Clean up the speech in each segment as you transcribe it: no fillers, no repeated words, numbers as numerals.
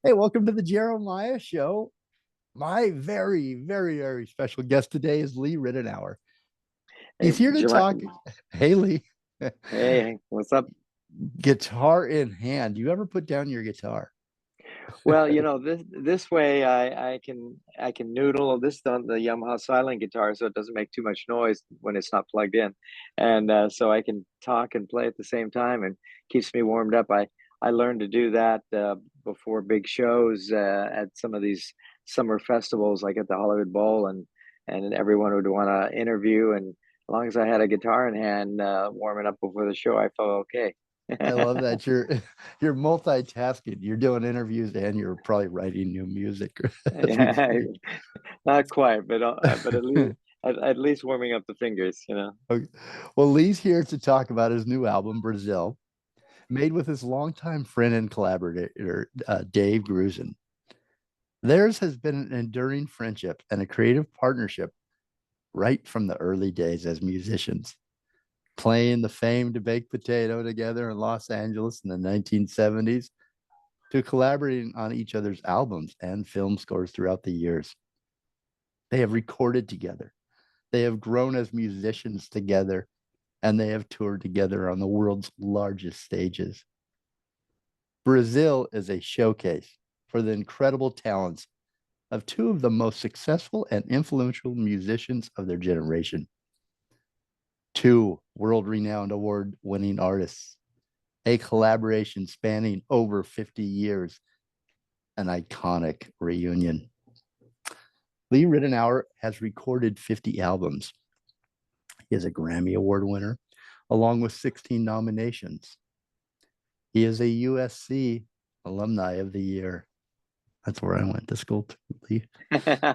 Hey, welcome to the Jeremiah Show. My very, very, very special guest today is Lee Ritenour. Hey, He's here to talk. Hey, Lee, hey, what's up? guitar in hand. Do you ever put down your guitar? Well, this way I can noodle. This is on the Yamaha silent guitar, so it doesn't make too much noise when it's not plugged in, and so I can talk and play at the same time, and keeps me warmed up. I learned to do that before big shows at some of these summer festivals, like at the Hollywood Bowl, and everyone would want to interview, and as long as I had a guitar in hand, warming up before the show, I felt okay. I love that you're multitasking. You're doing interviews and you're probably writing new music as we Yeah, speak. not quite, but at least warming up the fingers. Okay. Well, Lee's here to talk about his new album, Brazil, made with his longtime friend and collaborator, Dave Grusin. Theirs has been an enduring friendship and a creative partnership right from the early days as musicians, playing the famed baked potato together in Los Angeles in the 1970s to collaborating on each other's albums and film scores throughout the years. They have recorded together, they have grown as musicians together, and they have toured together on the world's largest stages. Brazil is a showcase for the incredible talents of two of the most successful and influential musicians of their generation. Two world renowned award winning artists, a collaboration spanning over 50 years, an iconic reunion. Lee Ritenour has recorded 50 albums. He is a Grammy Award winner, along with 16 nominations. He is a USC Alumni of the Year. That's where I went to school to Lee.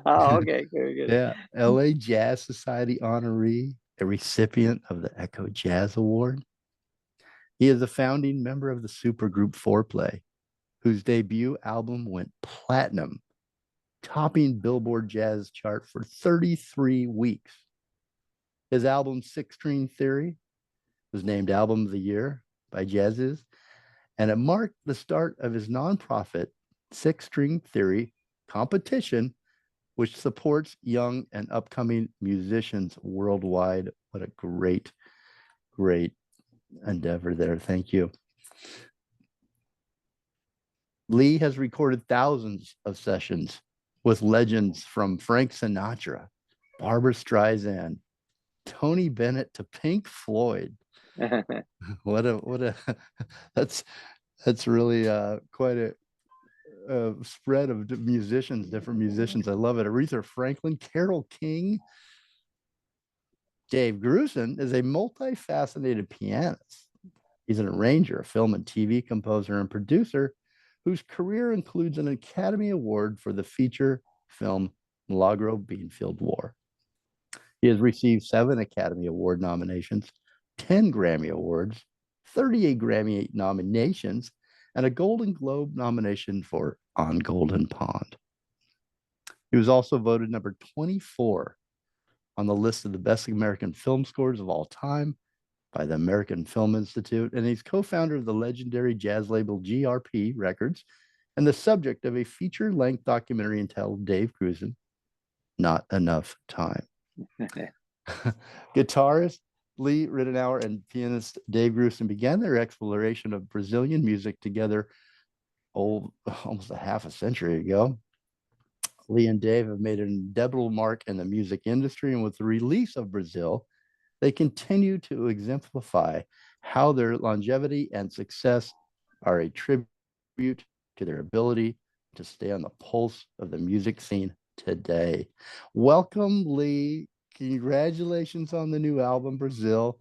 Oh, okay, very good. Yeah, LA Jazz Society honoree, a recipient of the Echo Jazz Award. He is a founding member of the supergroup Fourplay, whose debut album went platinum, topping Billboard Jazz chart for 33 weeks. His album Six String Theory was named Album of the Year by Jazziz, and it marked the start of his nonprofit Six String Theory competition, which supports young and upcoming musicians worldwide. What a great, great endeavor there. Thank you. Lee has recorded thousands of sessions with legends from Frank Sinatra, Barbra Streisand, Tony Bennett to Pink Floyd. What a that's that's really quite a spread of musicians, different musicians. I love it. Aretha Franklin, Carole King. Dave Grusin is a multifaceted pianist. He's an arranger, a film and TV composer and producer whose career includes an Academy Award for the feature film Milagro Beanfield War. He has received 7 Academy Award nominations, 10 Grammy Awards, 38 Grammy nominations, and a Golden Globe nomination for On Golden Pond. He was also voted number 24 on the list of the best American film scores of all time by the American Film Institute, and he's co-founder of the legendary jazz label GRP Records and the subject of a feature-length documentary entitled Dave Grusin, Not Enough Time. Guitarist Lee Ritenour and pianist Dave Grusin began their exploration of Brazilian music together almost a half a century ago. Lee and Dave have made an indelible mark in the music industry, and with the release of Brazil, they continue to exemplify how their longevity and success are a tribute to their ability to stay on the pulse of the music scene today. Welcome, Lee. Congratulations on the new album, Brazil.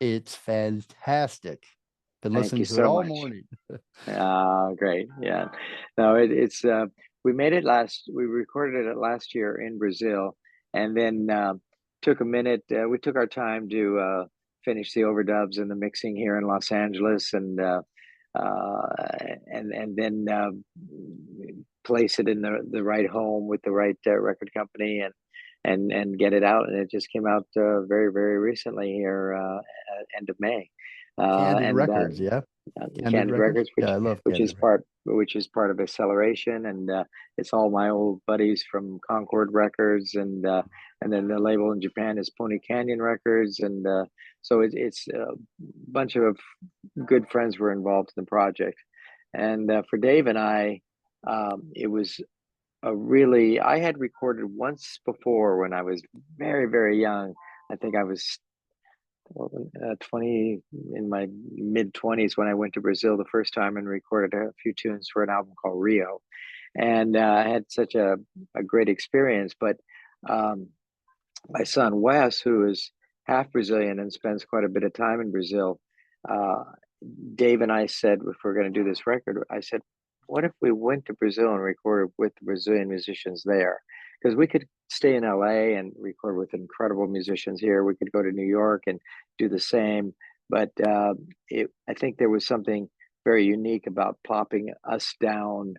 It's fantastic. Been Thank you listening to it so all much. morning. Great. Yeah. No, it's we made it we recorded it last year in Brazil, and then took a minute. We took our time to finish the overdubs and the mixing here in Los Angeles, uh, and then place it in the right home with the right record company, and get it out. And it just came out very, very recently here, end of May. Candid And Records, yeah. Candid Candid Records? Records, Yeah, I love Candid Records. which is part of Acceleration, and it's all my old buddies from Concord Records, and then the label in Japan is Pony Canyon Records, and so it's a bunch of good friends were involved in the project, and for Dave and I, it was a really I had recorded once before when I was very young. I think I was 20 in my mid 20s when I went to Brazil the first time and recorded a few tunes for an album called Rio, and I had such a great experience. But um, my son Wes, who is half Brazilian and spends quite a bit of time in Brazil, uh, Dave and I said, if we're going to do this record, I said, what if we went to Brazil and recorded with the Brazilian musicians there? Because we could stay in LA and record with incredible musicians here. We could go to New York and do the same. But I think there was something very unique about plopping us down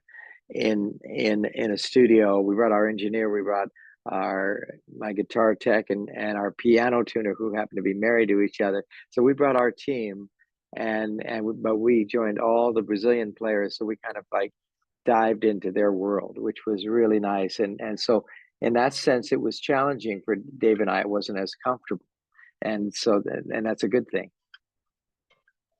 in a studio. We brought our engineer, we brought my guitar tech and our piano tuner who happened to be married to each other. So we brought our team but we joined all the Brazilian players, so we kind of like dived into their world, which was really nice. And so in that sense, it was challenging for Dave and I. It wasn't as comfortable, and so and that's a good thing.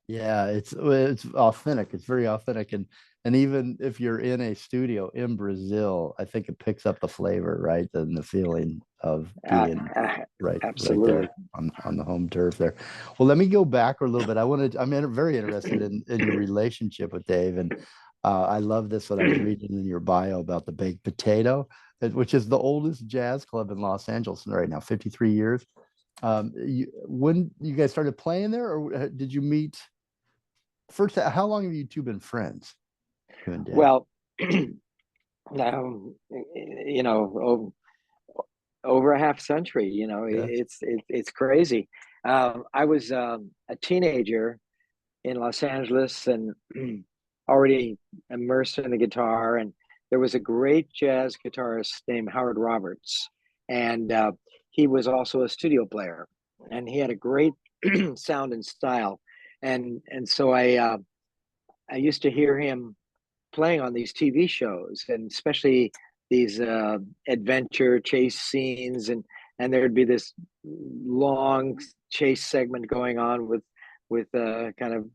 Yeah, it's authentic. It's very authentic, and even if you're in a studio in Brazil, I think it picks up the flavor, right, and the feeling of being right Absolutely. there on the home turf there. Well, let me go back a little bit. I'm very interested in your relationship with Dave, and I love this what I was reading in your bio about the Baked Potato, which is the oldest jazz club in Los Angeles right now, 53 years. When you guys started playing there, or did you meet? First, how long have you two been friends? You and Dave? Well, you know, over a half century. You know, Yeah. it's crazy. I was a teenager in Los Angeles and already immersed in the guitar. And there was a great jazz guitarist named Howard Roberts, and he was also a studio player, and he had a great sound and style. And so I used to hear him playing on these TV shows, and especially these adventure chase scenes, and there'd be this long chase segment going on with kind of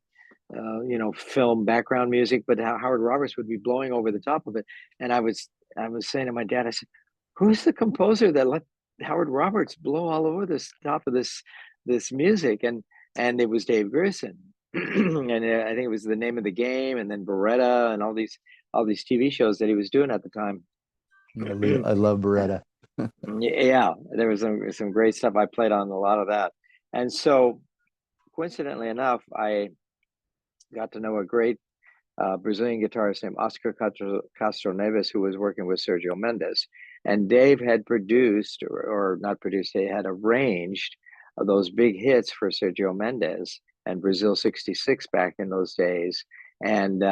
film background music, but Howard Roberts would be blowing over the top of it. And I was saying to my dad, I said, "Who's the composer that let Howard Roberts blow all over the top of this music?" And it was Dave Grusin. And I think it was The Name of the Game, and then Beretta, and all these TV shows that he was doing at the time. I love Beretta. Yeah, there was some great stuff. I played on a lot of that, and so coincidentally enough, I got to know a great Brazilian guitarist named Oscar Castro Neves, who was working with Sergio Mendes. And Dave had produced, or not produced, they had arranged those big hits for Sergio Mendes and Brazil 66 back in those days. And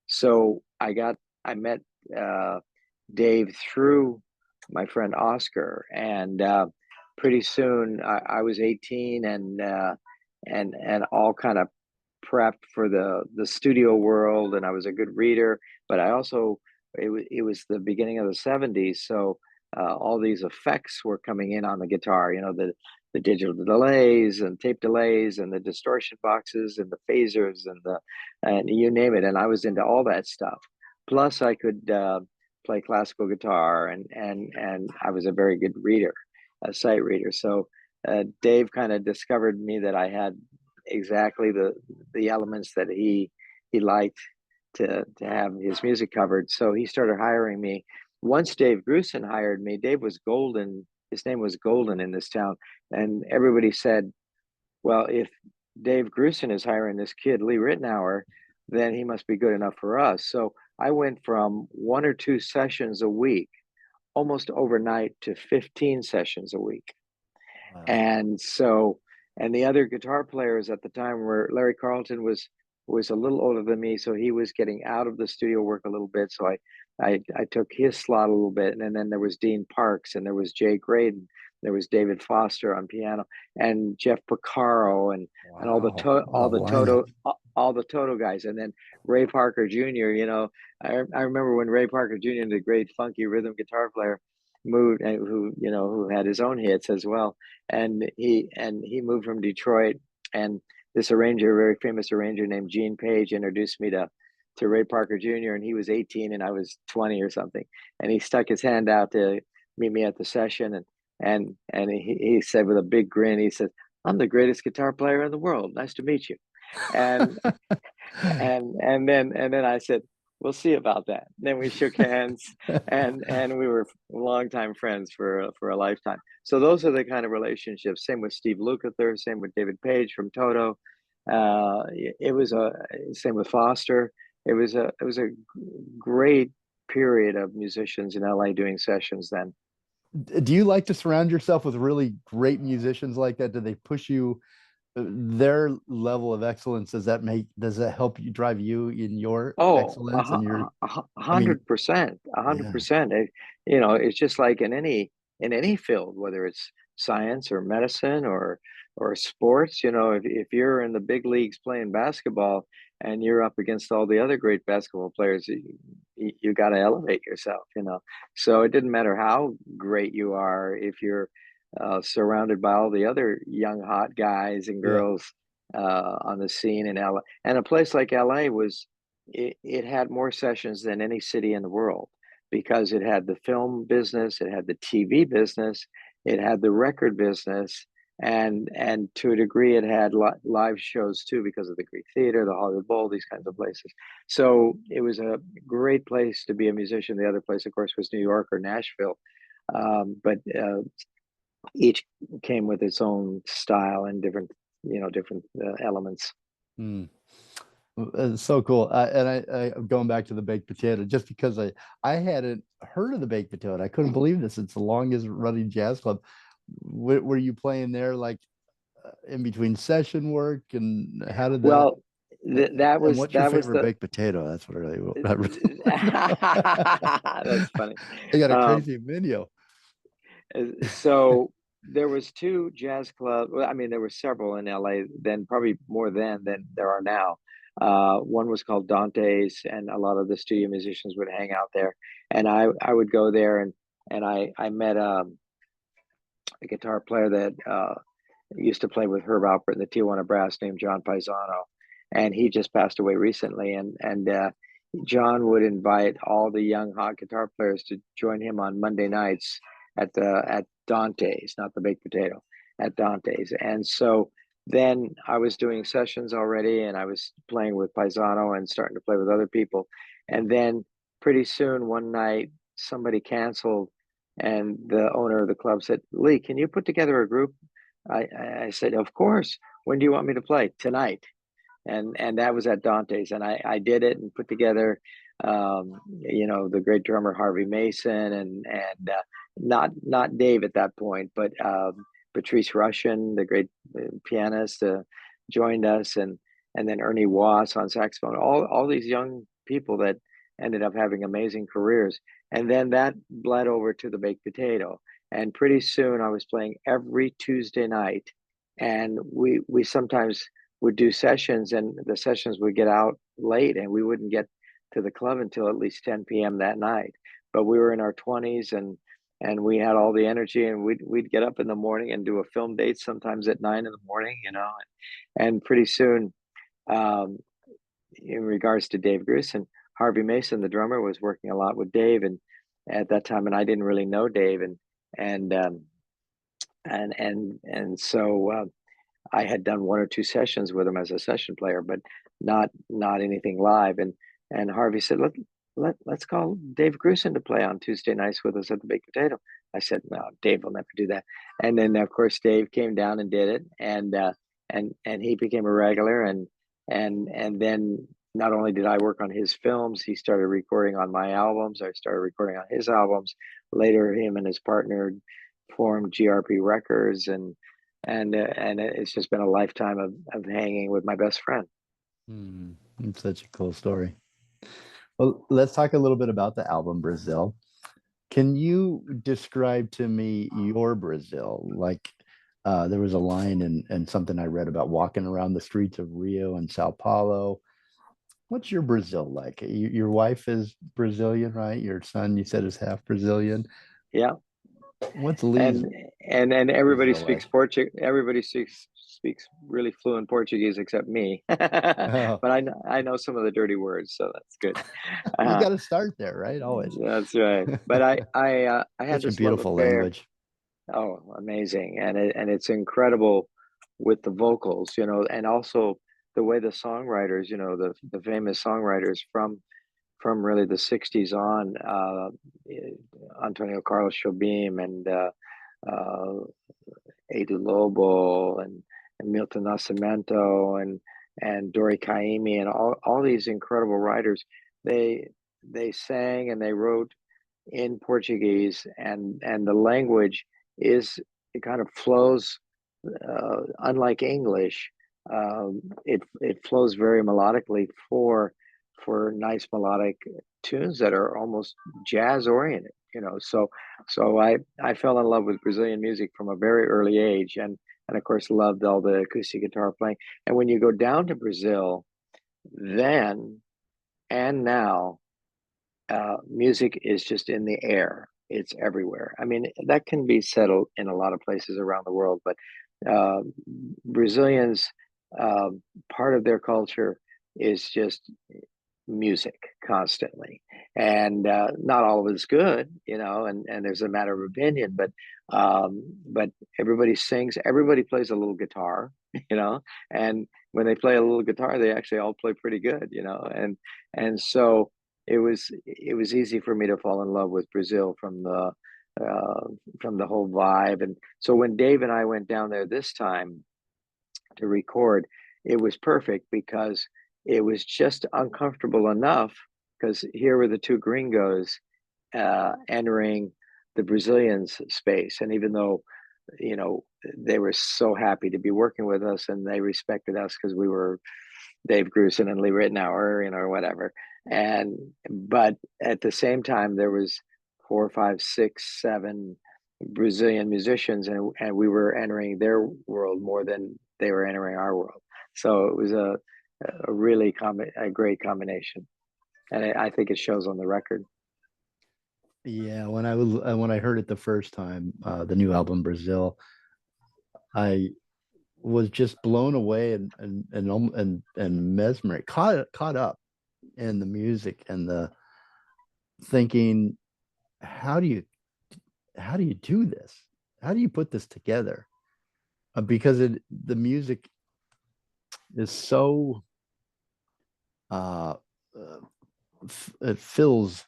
so I met Dave through my friend Oscar. And pretty soon I was 18 and all kind of prepped for the studio world, and I was a good reader. But I also it was the beginning of the 70s, so all these effects were coming in on the guitar. You know, the digital delays and tape delays and the distortion boxes and the phasers and you name it. And I was into all that stuff. Plus, I could play classical guitar, and I was a very good reader, a sight reader. So Dave kind of discovered me that I had exactly the elements that he liked to have his music covered. So he started hiring me. Once Dave Grusin hired me, Dave was golden. His name was golden in this town, and everybody said, "Well, if Dave Grusin is hiring this kid Lee Ritenour, then he must be good enough for us." So I went from 1 or 2 sessions a week, almost overnight, to 15 sessions a week. Wow. And so, and the other guitar players at the time were Larry Carlton was a little older than me, so he was getting out of the studio work a little bit. So I took his slot a little bit, and then there was Dean Parks, and there was Jay Graydon, there was David Foster on piano, and Jeff Porcaro, and all Wow. What a the Toto lineup. all the Toto guys, and then Ray Parker Jr. I remember when Ray Parker Jr., the great funky rhythm guitar player, moved, and who had his own hits as well, and he moved from Detroit, and this arranger, a very famous arranger named Gene Page, introduced me to Ray Parker Jr., and he was 18 and I was 20 or something, and he stuck his hand out to meet me at the session, and he said with a big grin, he said, "I'm the greatest guitar player in the world. Nice to meet you." And and then I said, "We'll see about that." And then we shook hands, and we were longtime friends for a lifetime. So those are the kind of relationships. Same with Steve Lukather, same with David Page from Toto. It was a Same with Foster. It was a great period of musicians in LA doing sessions then. Do you like to surround yourself with really great musicians like that? Do they push you, their level of excellence? Does that help you, drive you in your Oh, excellence and your, I mean, 100%, a hundred yeah, percent. It's just like in any field, whether it's science or medicine or sports. If you're in the big leagues playing basketball and you're up against all the other great basketball players, you got to elevate yourself. So it didn't matter how great you are if you're surrounded by all the other young hot guys and yeah, girls on the scene in LA. And a place like LA it had more sessions than any city in the world because it had the film business, it had the TV business, it had the record business, and to a degree it had live shows too because of the Greek Theater, the Hollywood Bowl, these kinds of places. So it was a great place to be a musician. The other place, of course, was New York or Nashville, but each came with its own style and different elements. mm. It's so cool. I'm going back to the baked potato just because I hadn't heard of the baked potato. I couldn't believe this. It's the longest running jazz club. Were you playing there like in between session work, and how did that? Well, that And was what's your that was favorite the baked potato? That's what I really that's funny. they got a Um, crazy video. so there was two jazz clubs. Well, I mean, there were several in LA then, probably more then than there are now. One was called Dante's, and a lot of the studio musicians would hang out there. And I would go there, and I met a guitar player that used to play with Herb Alpert in the Tijuana Brass named John Paisano, and he just passed away recently. And John would invite all the young hot guitar players to join him on Monday nights at Dante's, not the Baked Potato, at Dante's. And so then I was doing sessions already, and I was playing with Paisano and starting to play with other people. And then pretty soon one night somebody canceled, and the owner of the club said, "Lee, can you put together a group?" I said, "Of course. When do you want me to play?" "Tonight." And that was at Dante's, and I did it and put together the great drummer Harvey Mason, and not Dave at that point, but Patrice Rushen, the great pianist, joined us, and then Ernie Wass on saxophone. All these young people that ended up having amazing careers. And then that bled over to the Baked Potato, and pretty soon I was playing every Tuesday night, and we sometimes would do sessions, and the sessions would get out late, and we wouldn't get to the club until at least 10 p.m. that night. But we were in our 20s, and we had all the energy, and we'd get up in the morning and do a film date sometimes at 9 in the morning. And pretty soon, um, in regards to Dave Grusin, Harvey Mason, the drummer, was working a lot with Dave, and at that time, and I didn't really know Dave, and so I had done one or two sessions with him as a session player, but not anything live. And Harvey said, let's call Dave Grusin to play on Tuesday nights with us at the Baked Potato. I said, "No, Dave will never do that." And then of course Dave came down and did it, and he became a regular, and then not only did I work on his films, he started recording on my albums. I started recording on his albums. Later, him and his partner formed GRP Records, and it's just been a lifetime of hanging with my best friend. Hmm, it's such a cool story. Well, let's talk a little bit about the album Brazil. Can you describe to me your Brazil? Like, There was a line in something I read about walking around the streets of Rio and Sao Paulo. What's your Brazil like? Your wife is Brazilian, right? Your son, you said, is half Brazilian. Yeah. What's Lee's and and everybody Brazil speaks like? Portuguese. Everybody speaks really fluent Portuguese except me. Oh, But I know some of the dirty words, so that's good. you Uh, got to start there, right? Always. that's right. But I had Such a this love beautiful affair. language. Oh, amazing. And it's incredible with the vocals, and also the way the songwriters, the famous songwriters from really the 60s on, Antonio Carlos Jobim and uh, Edu Lobo and Milton Nascimento and Dori Caymmi and all these incredible writers. They sang and they wrote in Portuguese, and the language is, it kind of flows, unlike English. It flows very melodically for nice melodic tunes that are almost jazz oriented. So I fell in love with Brazilian music from a very early age, and of course loved all the acoustic guitar playing. And when you go down to Brazil, then and now, music is just in the air. It's everywhere. I mean, that can be settled in a lot of places around the world, but uh, Brazilians, uh, part of their culture is just music constantly, and not all of it's good, and there's a matter of opinion, but everybody sings, everybody plays a little guitar, you know, and when they play a little guitar, they actually all play pretty good, and so it was easy for me to fall in love with Brazil uh, from the whole vibe. And so when Dave and I went down there this time to record, it was perfect because it was just uncomfortable enough, because here were the two gringos entering the Brazilians' space. And even though, they were so happy to be working with us and they respected us because we were Dave Grusin and Lee Ritenour, or whatever. But at the same time, there was four, five, six, seven Brazilian musicians, and we were entering their world more than they were entering our world. So it was a really a great combination, and I think it shows on the record. Yeah, when I heard it the first time, the new album Brazil, I was just blown away and mesmerized, caught up in the music and the thinking, how do you how do you do this? How do you put this together? Because the music is so uh, it fills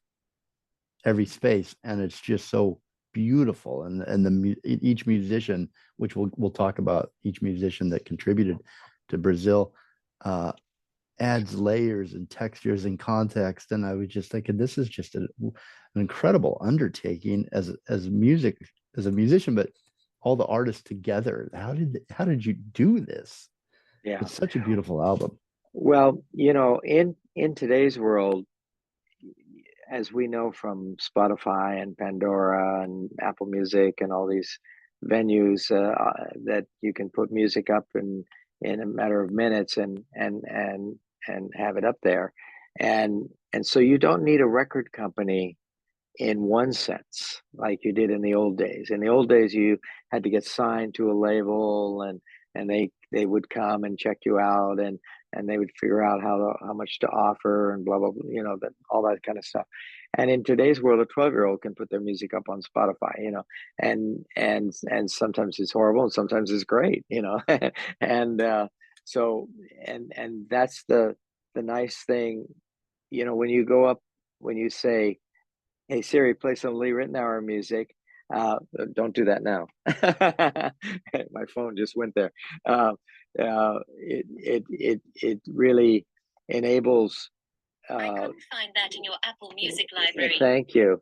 every space, and it's just so beautiful. And each musician, which we'll talk about, each musician that contributed to Brazil, uh, adds layers and textures and context. And I was just thinking, this is just an incredible undertaking as music, as a musician, but all the artists together. How did you do this? Yeah. It's such a beautiful album. Well, in today's world, as we know from Spotify and Pandora and Apple Music and all these venues, that you can put music up in a matter of minutes and have it up there, and so you don't need a record company in one sense, like you did in the old days. In the old days, you had to get signed to a label, and they would come and check you out, and they would figure out how much to offer and blah blah blah, all that kind of stuff. And in today's world, a 12-year-old can put their music up on Spotify, and sometimes it's horrible, and sometimes it's great, and so and that's the nice thing, when you go up, when you say, "Hey Siri, play some Lee Ritenour music." Don't do that now. My phone just went there. It really enables. I couldn't find that in your Apple Music library. Thank you.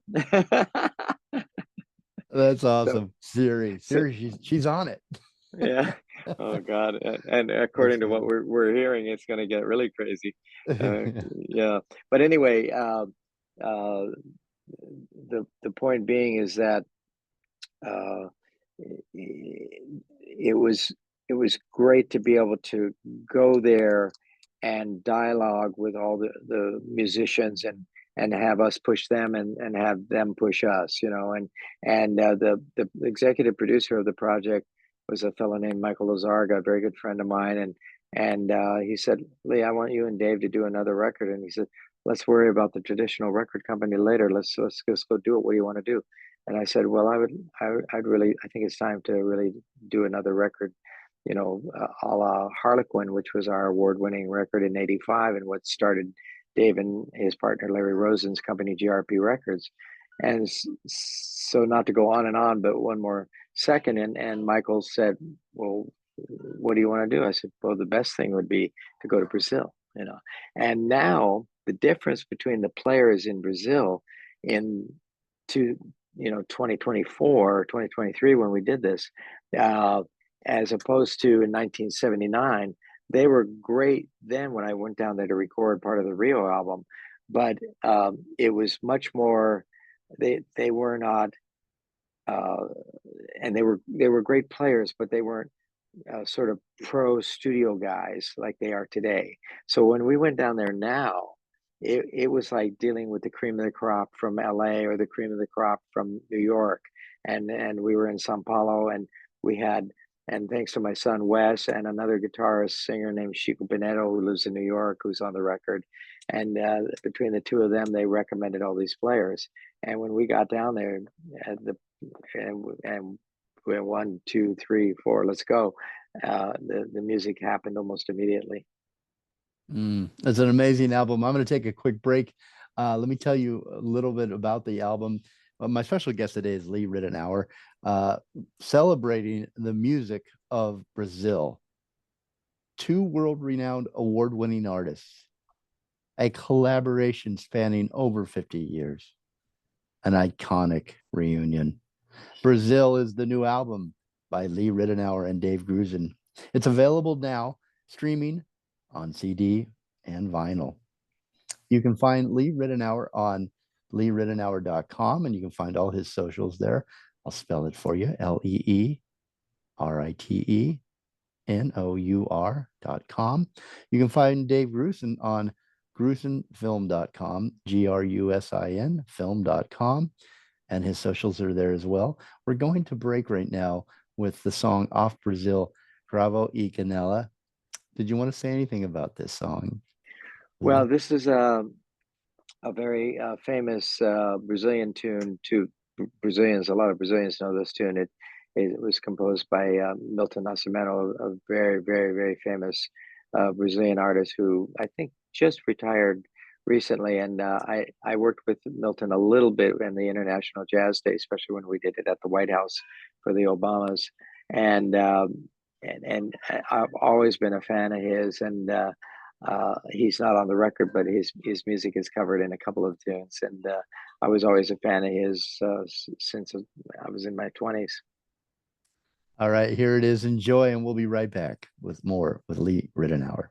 That's So, awesome. Siri, so she's on it. yeah. Oh God. And according to what we're hearing, it's going to get really crazy. Yeah. But anyway, uh, the point being is that, uh, it was great to be able to go there and dialogue with all the musicians and have us push them and have them push us, you know, and the executive producer of the project was a fellow named Michael Lozarga, a very good friend of mine, and he said, Lee, I want you and Dave to do another record, and he said, let's worry about the traditional record company later. Let's just go do it. What do you want to do? And I said, well, I'd really, I think it's time to really do another record, you know, a la Harlequin, which was our award-winning record in '85 and what started Dave and his partner Larry Rosen's company, GRP Records. And so not to go on and on, but one more second. And Michael said, well, what do you want to do? I said, well, the best thing would be to go to Brazil, you know. And now the difference between the players in Brazil in 2024 or 2023 when we did this, as opposed to in 1979, they were great then when I went down there to record part of the Rio album, but it was much more. They were not, and they were great players, but they weren't sort of pro studio guys like they are today. So when we went down there now, it was like dealing with the cream of the crop from LA or the cream of the crop from New York. And we were in Sao Paulo and we had, and thanks to my son Wes and another guitarist singer named Chico Pinedo who lives in New York, who's on the record. And between the two of them, they recommended all these players. And when we got down there, and we went 1, 2, 3, 4, let's go. The music happened almost immediately. It's an amazing album. I'm going to take a quick break. Let me tell you a little bit about the album. My special guest today is Lee Ritenour, celebrating the music of Brazil. 2 world-renowned award-winning artists, a collaboration spanning over 50 years, an iconic reunion. Brazil is the new album by Lee Ritenour and Dave Grusin. It's available now, streaming on CD and vinyl. You can find Lee Ritenour on leeritenour.com, and you can find all his socials there. I'll spell it for you, LeeRitenour.com. You can find Dave Grusin on grusinfilm.com, Grusin film.com, and his socials are there as well. We're going to break right now with the song Off Brazil, Cravo e Canela. Did you want to say anything about this song? Well, this is a very famous Brazilian tune to Brazilians. A lot of Brazilians know this tune. It was composed by Milton Nascimento, a very, very, very famous Brazilian artist who I think just retired recently. And I worked with Milton a little bit in the International Jazz Day, especially when we did it at the White House for the Obamas. And I've always been a fan of his. And he's not on the record, but his music is covered in a couple of tunes. And I was always a fan of his since I was in my 20s. All right, here it is. Enjoy, and we'll be right back with more with Lee Ritenour.